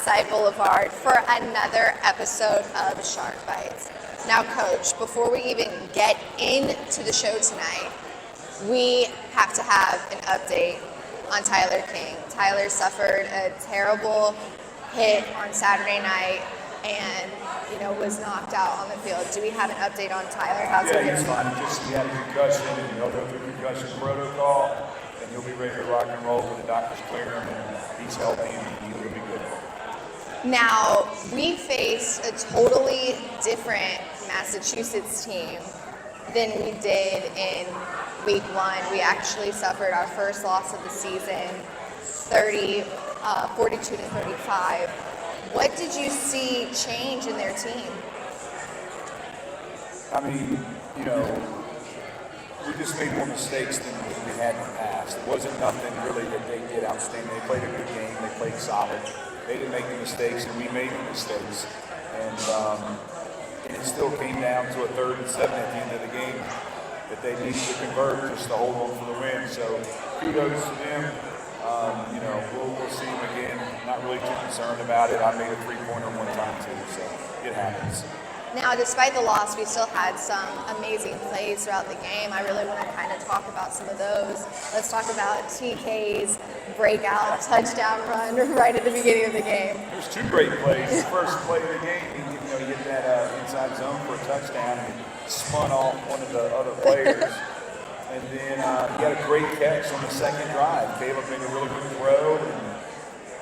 Southside Boulevard for another episode of Shark Bites. Now, Coach, before we even get into the show tonight, we have to have an update on Tyler King. Tyler suffered a terrible hit on Saturday night and, was knocked out on the field. Do we have an update on Tyler? How's he he's fine. He had a concussion, and he'll go through concussion protocol, and he'll be ready to rock and roll when the doctors clear him, and he's healthy, and he'll be good. Now, we faced a totally different Massachusetts team than we did in week one. We actually suffered our first loss of the season, 42-35. What did you see change in their team? I mean, we just made more mistakes than we had in the past. It wasn't nothing really that they did outstanding. They played a good game. They played solid. They didn't make the mistakes, and we made the mistakes. And it still came down to a 3rd and 7 at the end of the game that they needed to convert just to hold on for the win. So kudos to them. We'll see them again. Not really too concerned about it. I made a 3-pointer one time too, so it happens. Now, despite the loss, we still had some amazing plays throughout the game. I really want to kind of talk about some of those. Let's talk about TK's breakout touchdown run right at the beginning of the game. There's 2 great plays. The first play of the game, he hit that inside zone for a touchdown and spun off one of the other players. And then he had a great catch on the second drive. Caleb made a really good throw, and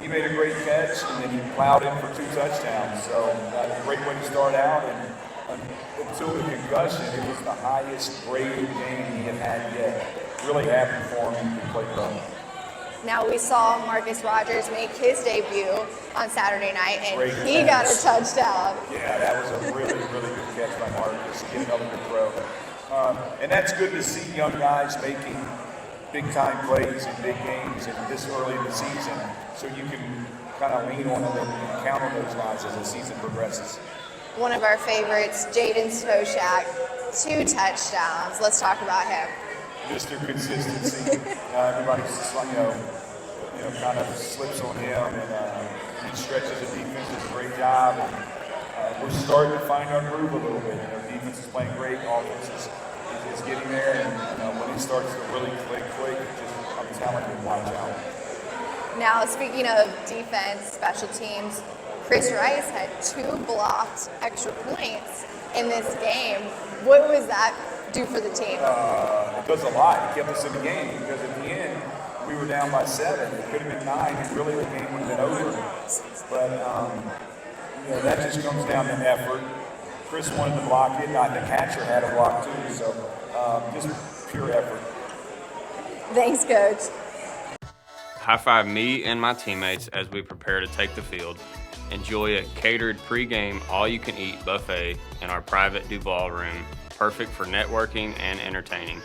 he made a great catch, and then he plowed in for 2 touchdowns. So a great way to start out, and until the concussion, it was the highest graded game he had yet. Really happy for him. He played well. Now, we saw Marcus Rogers make his debut on Saturday night, and he got a touchdown. Yeah, that was a really, really good catch by Marcus. He get another good throw. And that's good to see young guys making big-time plays in big games and this early in the season, so you can kind of lean on them and count on those guys as the season progresses. One of our favorites, Jaden Stoshak, 2 touchdowns. Let's talk about him. Mr. Consistency. Everybody just kind of slips on him, and he stretches the defense. Does a great job. And, we're starting to find our groove a little bit. Defense is playing great. Offense is getting there, and when it starts to really click, I'm telling you, watch out. Now, speaking of defense, special teams, Chris Rice had 2 blocked extra points in this game. What was that do for the team? It does a lot. It kept us in the game because at the end we were down by 7. It could have been 9, and really the game would have been over. But that just comes down to effort. Chris wanted to block it. The catcher had a block too. So just pure effort. Thanks, Coach. High five me and my teammates as we prepare to take the field. Enjoy a catered pregame, all-you-can-eat buffet in our private Duval room, perfect for networking and entertaining.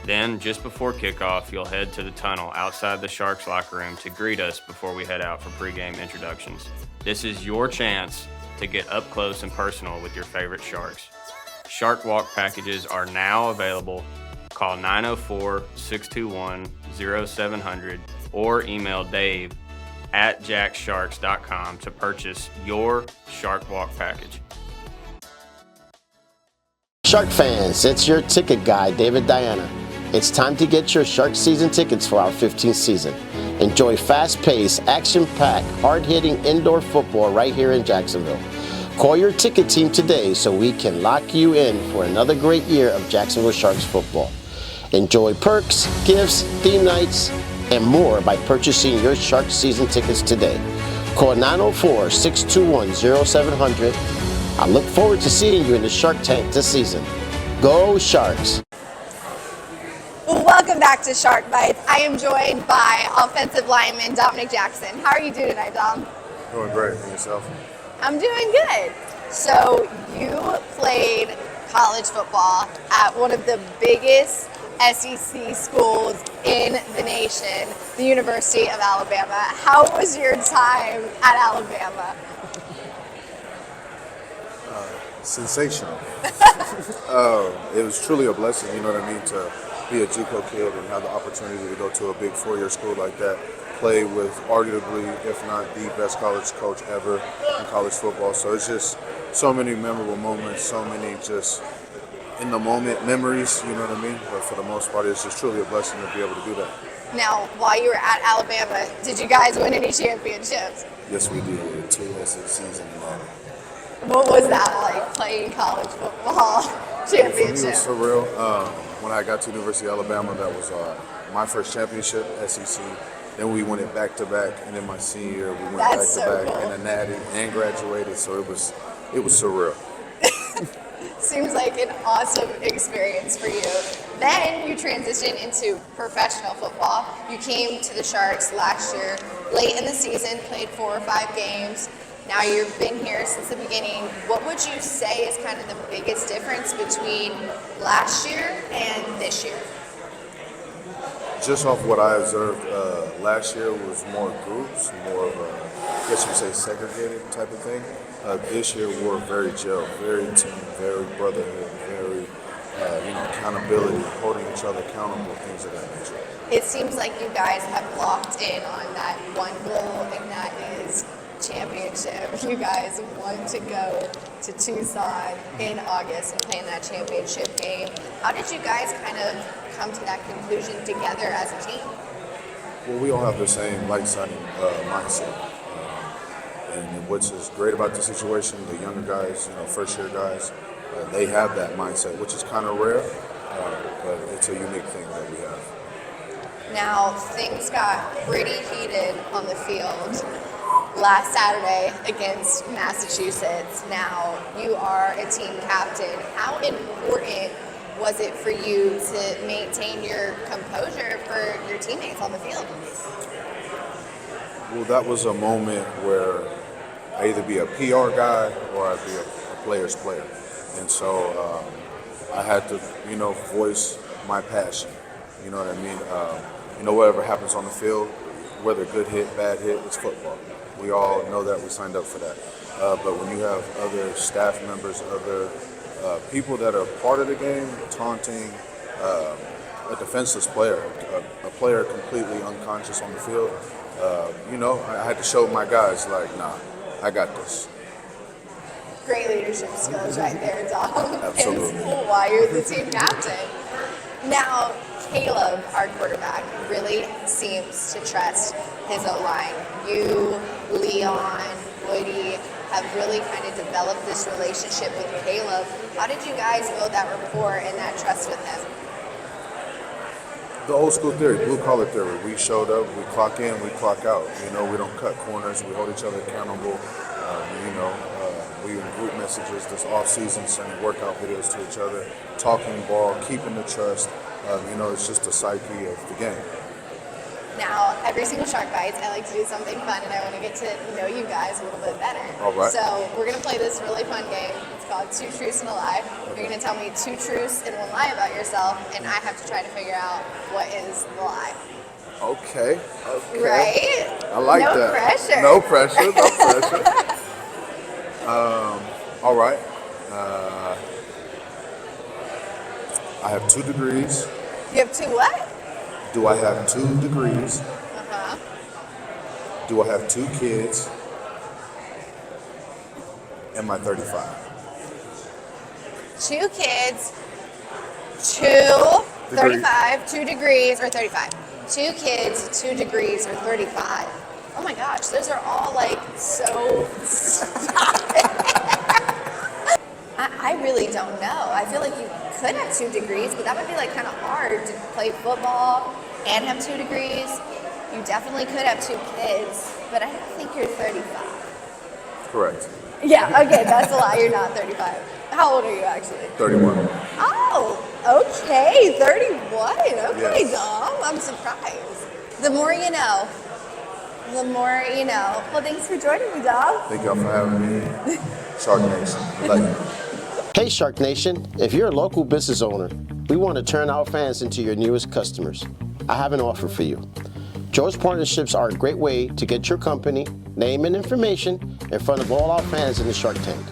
Then, just before kickoff, you'll head to the tunnel outside the Sharks locker room to greet us before we head out for pregame introductions. This is your chance to get up close and personal with your favorite Sharks. Shark Walk packages are now available. Call 904-621-0700 or email Dave@jacksharks.com to purchase your Shark Walk package. Shark fans, it's your ticket guy, David Diana. It's time to get your Shark season tickets for our 15th season. Enjoy fast-paced, action-packed, hard-hitting indoor football right here in Jacksonville. Call your ticket team today so we can lock you in for another great year of Jacksonville Sharks football. Enjoy perks, gifts, theme nights, and more by purchasing your Shark season tickets today. Call 904-621-0700. I look forward to seeing you in the Shark Tank this season. Go Sharks! Welcome back to Shark Bites. I am joined by offensive lineman Dominick Jackson. How are you doing tonight, Dom? Doing great. And yourself? I'm doing good. So you played college football at one of the biggest SEC schools in the nation, the University of Alabama. How was your time at Alabama? Sensational. It was truly a blessing, you know what I mean, to be a JUCO kid and have the opportunity to go to a big 4-year school like that. played with arguably, if not the best college coach ever in college football. So it's just so many memorable moments, so many just in the moment memories, you know what I mean? But for the most part, it's just truly a blessing to be able to do that. Now, while you were at Alabama, did you guys win any championships? Yes, we did. 2 SECs in the moment. What was that like, playing college football For me, it was championship? surreal. When I got to University of Alabama, that was my first championship, SEC. Then we won it back-to-back, and then my senior year, we went That's so back-to-back cool. and a natty and graduated. So it was surreal. Seems like an awesome experience for you. Then you transitioned into professional football. You came to the Sharks last year, late in the season, played 4 or 5 games. Now you've been here since the beginning. What would you say is kind of the biggest difference between last year and this year? Just off what I observed, last year was more groups, more of a, I guess you would say, segregated type of thing. This year we're very gel, very team, very brotherhood, very accountability, holding each other accountable, things of that nature. It seems like you guys have locked in on that one goal, and that is championship. You guys want to go to Tucson in August and play in that championship game. How did you guys kind of come to that conclusion together as a team? Well, we all have the same light-sided mindset. And what's is great about the situation, the younger guys, first-year guys, they have that mindset, which is kind of rare, but it's a unique thing that we have. Now, things got pretty heated on the field last Saturday against Massachusetts. Now, you are a team captain. How important was it for you to maintain your composure for your teammates on the field? Well, that was a moment where I either be a PR guy or I'd be a player's player. And so I had to, voice my passion. You know what I mean? Whatever happens on the field, whether good hit, bad hit, it's football. We all know that. We signed up for that. But when you have other staff members, other people that are part of the game, taunting a defenseless player, a player completely unconscious on the field, I had to show my guys, nah, I got this. Great leadership skills right there, Dom. Absolutely. It's cool why you're the team captain. Now, Caleb, our quarterback, really seems to trust his O-line. You, Leon, Woody have really kind of developed this relationship with Caleb. How did you guys build that rapport and that trust with him? The old school theory, blue collar theory. We showed up, we clock in, we clock out. We don't cut corners, we hold each other accountable. We in group messages this off season, sending workout videos to each other, talking ball, keeping the trust. It's just the psyche of the game. Now, every single Shark Bites, I like to do something fun, and I want to get to know you guys a little bit better. All right. So we're going to play this really fun game. It's called 2 Truths and a Lie. You're going to tell me 2 truths and 1 lie about yourself, and I have to try to figure out what is the lie. Okay. Right? I like no that. Pressure. No pressure. No pressure. All right. I have 2 degrees. You have 2 what? Do I have 2 degrees? Uh-huh. Do I have 2 kids? Am I 35? 2 kids, 2, 35, 2 degrees, or 35. 2 kids, 2 degrees, or 35. Oh my gosh, those are all so. I really don't know. I feel like you could have 2 degrees, but that would be kind of hard to play football and have 2 degrees. You definitely could have 2 kids, but I don't think you're 35. Correct. Yeah, okay, that's a lie. You're not 35. How old are you actually? 31. Oh, okay, 31. Okay, Yes. Dom, I'm surprised. The more you know. The more you know. Well, thanks for joining me, Dom. Thank y'all for having me. Shark Nation. I love you. Hey Shark Nation, if you're a local business owner, we want to turn our fans into your newest customers. I have an offer for you. George Partnerships are a great way to get your company, name and information in front of all our fans in the Shark Tank.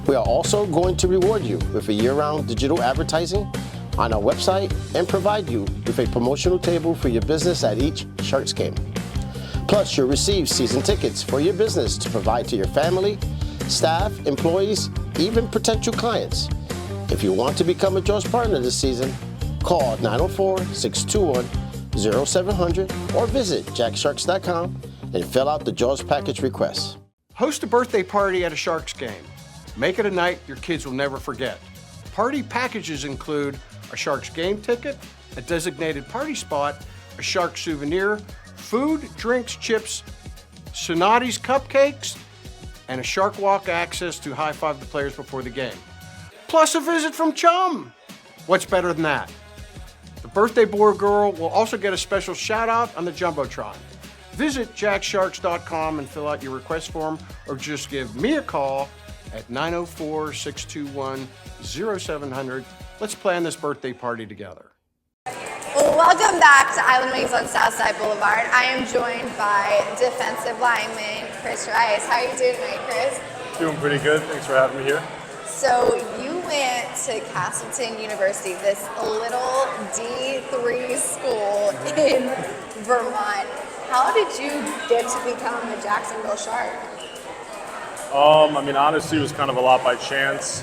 We are also going to reward you with a year-round digital advertising on our website and provide you with a promotional table for your business at each Sharks game. Plus, you'll receive season tickets for your business to provide to your family, staff, employees, even potential clients. If you want to become a Jaws partner this season, call 904-621-0700 or visit jacksharks.com and fill out the Jaws package request. Host a birthday party at a Sharks game. Make it a night your kids will never forget. Party packages include a Sharks game ticket, a designated party spot, a Sharks souvenir, food, drinks, chips, Sonati's cupcakes, and a Shark Walk access to high-five the players before the game. Plus a visit from Chum. What's better than that? The birthday boy or girl will also get a special shout-out on the Jumbotron. Visit jacksharks.com and fill out your request form, or just give me a call at 904-621-0700. Let's plan this birthday party together. Welcome back to Island Wings on Southside Boulevard. I am joined by defensive lineman Chris Rice. How are you doing tonight, Chris? Doing pretty good. Thanks for having me here. So you went to Castleton University, this little D3 school in Vermont. How did you get to become a Jacksonville Shark? Honestly, it was kind of a lot by chance.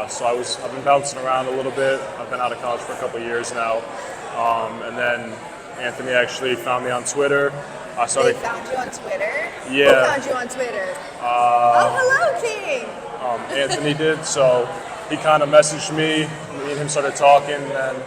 So I've been bouncing around a little bit. I've been out of college for a couple of years now. And then Anthony actually found me on Twitter. They found you on Twitter? Yeah. Who found you on Twitter? Oh, hello, King. Anthony did. So he kind of messaged me. Me and him started talking. And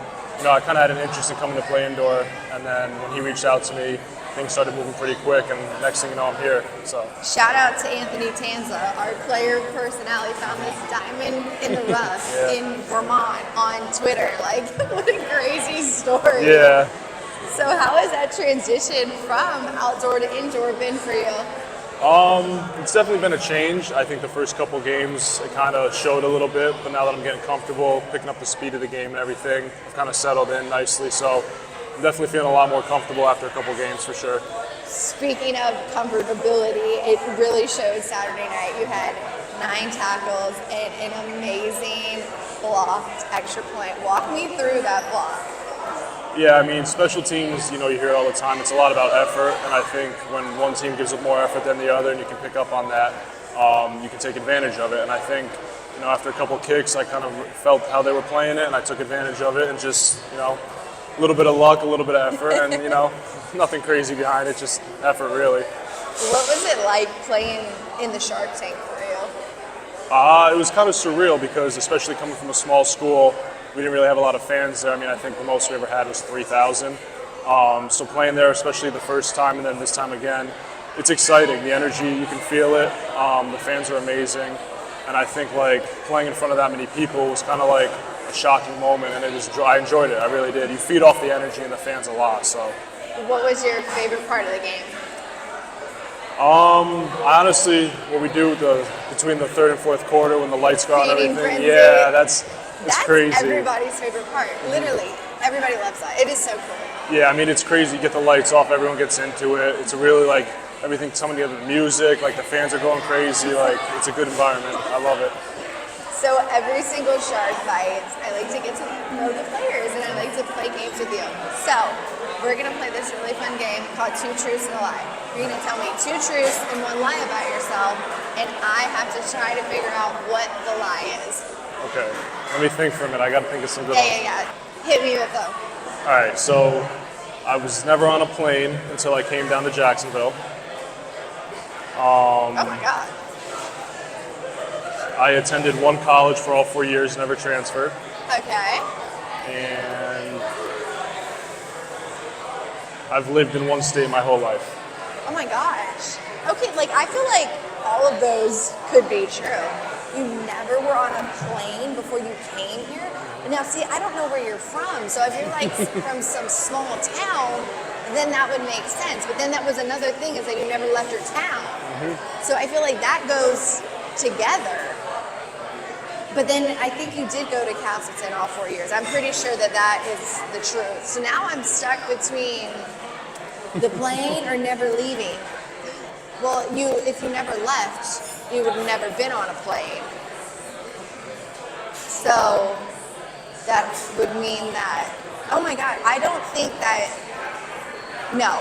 I kind of had an interest in coming to play indoor. And then when he reached out to me, things started moving pretty quick. And next thing you know, I'm here. So shout out to Anthony Tanza, our player personality. Found this diamond in the rough in Vermont on Twitter. Like, what a crazy story. Yeah. So how has that transition from outdoor to indoor been for you? It's definitely been a change. I think the first couple games, it kind of showed a little bit, but now that I'm getting comfortable, picking up the speed of the game and everything, I've kind of settled in nicely. So I'm definitely feeling a lot more comfortable after a couple games for sure. Speaking of comfortability, it really showed Saturday night. You had 9 tackles and an amazing blocked extra point. Walk me through that block. Yeah, special teams, you hear it all the time. It's a lot about effort, and I think when one team gives up more effort than the other and you can pick up on that, you can take advantage of it. And I think, after a couple kicks, I kind of felt how they were playing it, and I took advantage of it, and just, a little bit of luck, a little bit of effort, and, nothing crazy behind it, just effort, really. What was it like playing in the Shark Tank for you? It was kind of surreal because, especially coming from a small school, we didn't really have a lot of fans there. I think the most we ever had was 3,000. So playing there, especially the first time and then this time again, it's exciting. The energy, you can feel it. The fans are amazing. And I think playing in front of that many people was kind of like a shocking moment, and I enjoyed it. I really did. You feed off the energy and the fans a lot. So. What was your favorite part of the game? Honestly, what we do between the third and fourth quarter when the lights go out and everything. Frenzy. Yeah, that's crazy. Everybody's favorite part. Literally, everybody loves that. It is so cool. Yeah, it's crazy. You get the lights off, everyone gets into it. It's really everything's coming together. The music, the fans are going crazy. It's a good environment. I love it. So every single Shark Bites, I like to get to know the players, and I like to play games with you. So we're gonna play this really fun game called 2 Truths and a Lie. You're gonna tell me 2 truths and 1 lie about yourself, and I have to try to figure out what the lie is. Okay, let me think for a minute. I gotta think of some good ones. Yeah. Hit me with them. All right, so I was never on a plane until I came down to Jacksonville. Oh my God. I attended one college for all 4 years, never transferred. Okay. And I've lived in one state my whole life. Oh my gosh. Okay, I feel like all of those could be true. You never were on a plane before you came here? Now, see, I don't know where you're from, so if you're from some small town, then that would make sense. But then that was another thing, is that you never left your town. Mm-hmm. So I feel like that goes together. But then I think you did go to Castleton all 4 years. I'm pretty sure that is the truth. So now I'm stuck between the plane or never leaving. Well, if you never left, you would have never been on a plane. So that would mean that, oh my God, I don't think that, no.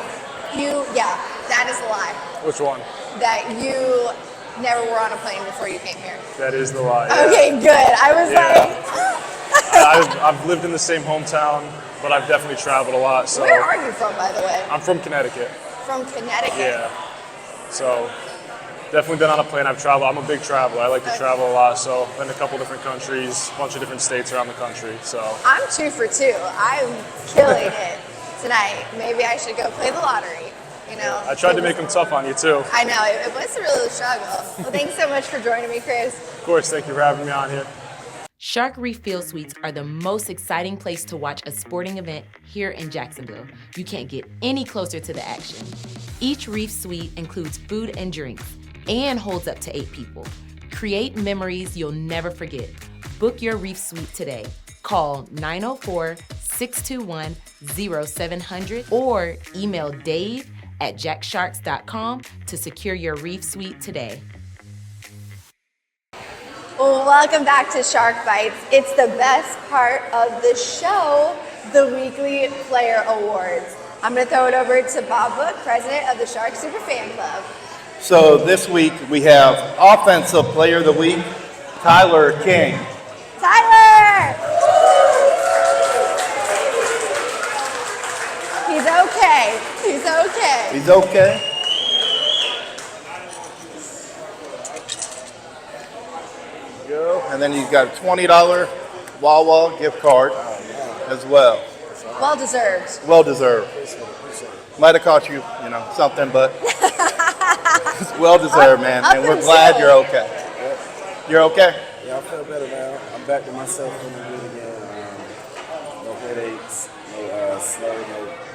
That is a lie. Which one? That you never were on a plane before you came here. That is the lie. Yeah. Okay, good. I was I've lived in the same hometown, but I've definitely traveled a lot. So where are you from, by the way? I'm from Connecticut. From Connecticut. Yeah. So definitely been on a plane. I've traveled. I'm a big traveler. I like to travel a lot. So been to a couple different countries, a bunch of different states around the country. So I'm 2 for 2. I'm killing it tonight. Maybe I should go play the lottery. You know. I tried to make them tough on you too. I know it was a real struggle. Well, thanks so much for joining me, Chris. Of course. Thank you for having me on here. Shark Reef Field Suites are the most exciting place to watch a sporting event here in Jacksonville. You can't get any closer to the action. Each Reef Suite includes food and drinks and holds up to 8 people. Create memories you'll never forget. Book your Reef Suite today. Call 904-621-0700 or email dave@jacksharks.com to secure your Reef Suite today. Well, welcome back to Shark Bites. It's the best part of the show, the weekly player awards. I'm going to throw it over to Bob Book, president of the Shark Superfan Club. So this week we have Offensive Player of the Week, Tyler King. Tyler! He's okay. He's okay. He's okay. Go. And then he's got a $20 Wawa gift card as well. Well deserved. Well deserved. Might have cost you, something, but it's well deserved, man. And we're glad you're okay. You're okay? Yeah, I feel better now. I'm back to myself in the good again. No headaches, no slow,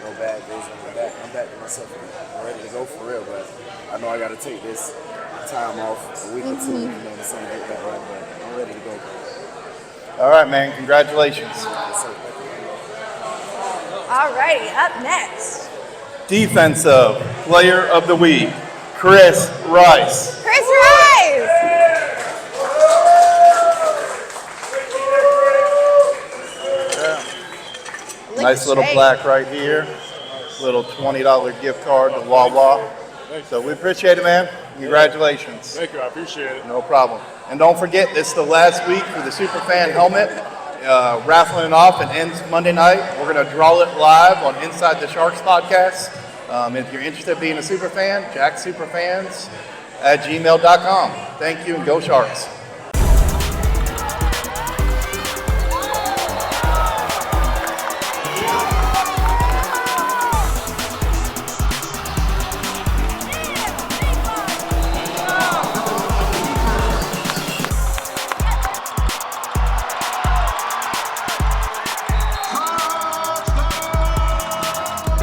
no bad days. I'm back to myself. I'm ready to go for real, but I know I got to take this time off, a week or two, to sort of get back right, but I'm ready to go. All right, man. Congratulations. Yes, sir. All righty, up next. Defensive Player of the Week, Chris Rice. Chris Rice! Nice little plaque right here. Little $20 gift card to Wawa. So we appreciate it, man. Congratulations. Thank you. I appreciate it. No problem. And don't forget, this is the last week for the Superfan helmet. Raffling it off and ends Monday night. We're going to draw it live on Inside the Sharks podcast. If you're interested in being a Superfan, jacksuperfans@gmail.com. Thank you and go Sharks.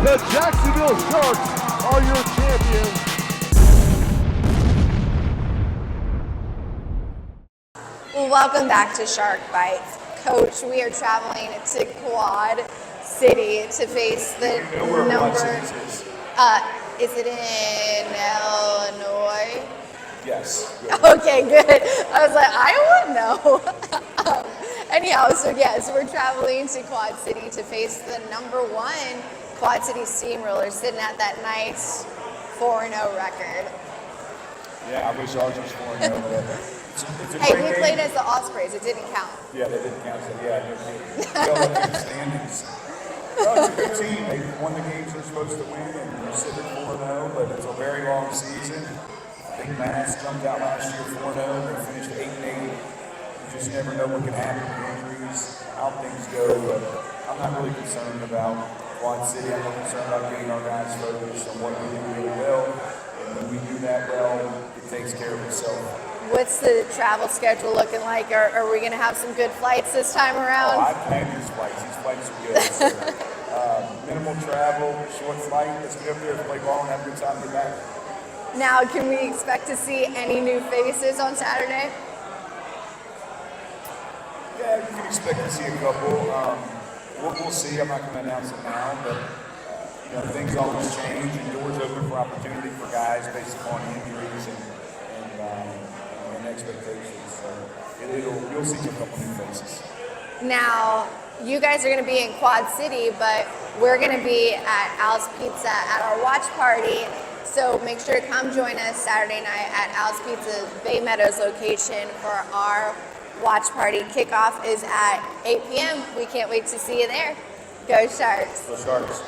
The Jacksonville Sharks are your champions. Well, welcome back to Shark Bites. Coach, we are traveling to Quad City to face the is it in Illinois? Yes. Okay, good. I was like, Iowa? No. Anyhow, so we're traveling to Quad City to face the #1 Quad City Steamroller, sitting at that nice 4-0 record. Yeah, I wish ours was 4-0. Hey, we played as the Ospreys. It didn't count. Yeah, they didn't count. So yeah, no kidding. Go up to the standings. Well, it's a good team. They won the games they're supposed to win, and they're sitting at 4-0, but it's a very long season. I think Mass jumped out last year 4-0. They finished 8-8. You just never know what can happen with injuries, how things go, but I'm not really concerned about Quad City. I'm not concerned about getting our guys focused on what we do really well, and when we do that well, it takes care of itself. What's the travel schedule looking like? Are we going to have some good flights this time around? I planned these flights. These flights are good. So, minimal travel, short flight. Let's get up there, play ball, and have a good time and get back. Now, can we expect to see any new faces on Saturday? Yeah, you can expect to see a couple. We'll see. I'm not going to announce it now, but things always change, and doors open for opportunity for guys based upon injuries and expectations. So you'll see a couple new faces. Now, you guys are going to be in Quad City, but we're going to be at Al's Pizza at our watch party So make sure to come join us Saturday night at Al's Pizza Bay Meadows location for our watch party. Kickoff is at 8 p.m. We can't wait to see you there. Go Sharks. Go Sharks.